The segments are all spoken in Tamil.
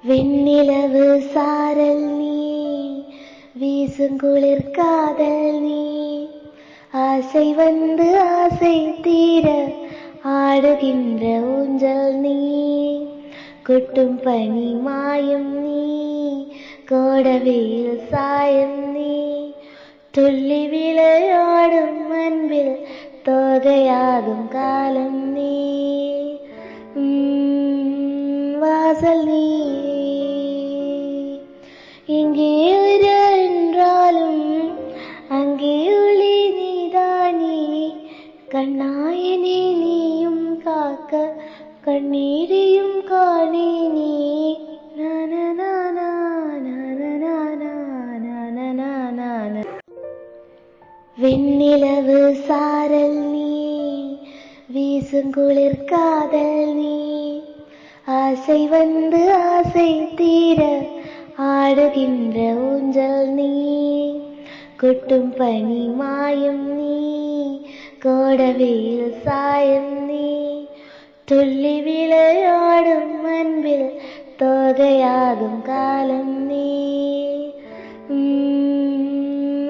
வெண்ணிலவு சாரல் நீ, வீசுங்குளிர் காதல் நீ, ஆசை வந்து ஆசை தீர ஆடுகின்ற ஊஞ்சல் நீ, கொட்டும் பனி மாயம் நீ, கோடவேல் சாயம் நீ, துள்ளி விளையாடும் அன்பில் தோகையாகும் காலம் நீ, வாசல் நீ. இங்கே என்றாலும் அங்கே ஒளி நீதானே, கண்ணாயனே நீயும் காக்க கண்ணீரையும் காணே நீ. வெண்ணிலவு சாரல் நீ, வீசுங்குளிர் காதல் நீ, ஆசை வந்து ஆசை தீர ஆடுகின்ற ஊஞ்சல் நீ, கொட்டும் பனி மாயம் நீ, கோடவேல் சாயம் நீ, துள்ளி விளையாடும் அன்பில் தோகையாகும் காலம் நீ,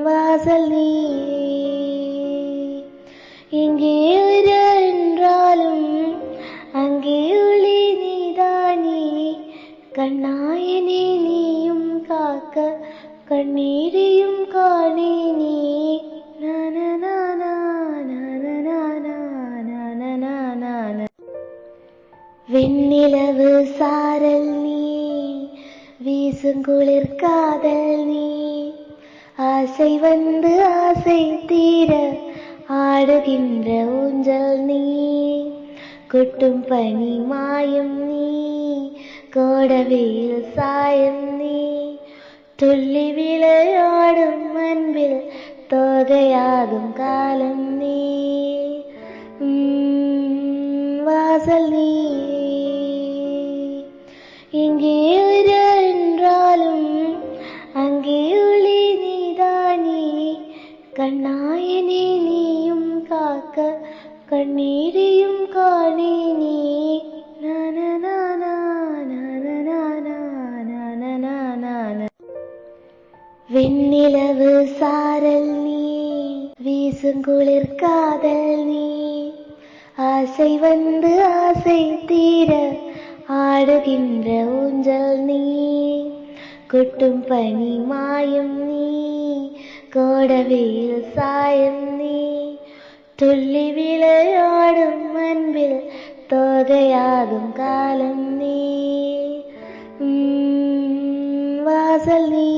வாசல் நீ. இங்கே என்றாலும் அங்கே ஒளி நீதானே, கண்ணாயனே நீயும் காக்க கண்ணீரையும் காணே நீ. வெண்ணிலவு சாரல் நீ, வீசுங்குளிர் காதல் நீ, ஆசை வந்து ஆசை தீர ஆடுகின்ற ஊஞ்சல் நீ, கொட்டும் பனி மாயம் நீ, கோடவேல் சாயம் நீ, துள்ளி விளையாடும் அன்பில் தோகையாகும் காலம் நீ, வாசல் நீ. இங்கே என்றாலும் அங்கே ஒளி நீதானே, கண்ணாயனே நீயும் காக்க கண்ணீரையும் காணே நீ. வெண்ணிலவு சாரல் நீ, வீசுங்குளிர் காதல் நீ, ஆசை வந்து ஆசை தீர ஆடுகின்ற ஊஞ்சல் நீ, கொட்டும் பனி மாயம் நீ, கோடவேல் சாயம் நீ, துள்ளி விளையாடும் அன்பில் தோகையாகும் காலம் நீ, வாசல் நீ.